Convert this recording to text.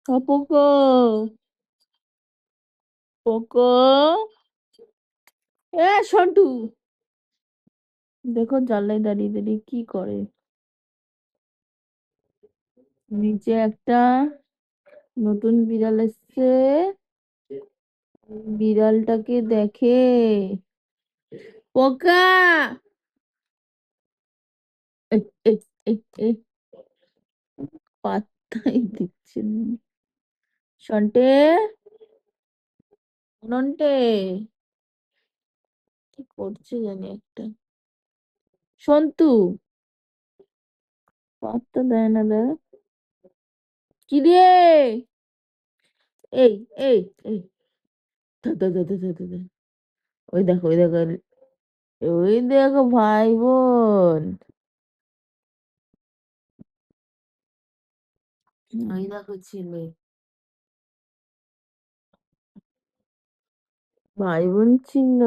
Poco, Poco, Santu, দেখো জানলায় দাঁড়িয়ে দাঁড়িয়ে কি করে। নিচে একটা নতুন বিড়াল এসছে, বিড়ালটাকে দেখে। পোকা, এই, এই, এই, এই, পাত্তাই দিচ্ছে না। সন্টে, নন্টে, কি করছে জানি একটা। সন্তু, পাত্তা দেয় না দেয়। কি রে, এই, এই, এই, ধর, ধর, ধর, ধর, ধর, ধর। ওই দেখো, ওই দেখো, ওই দেখো ভাই বোন, ওই দেখো ছেলে, ভাই বোন ছিল।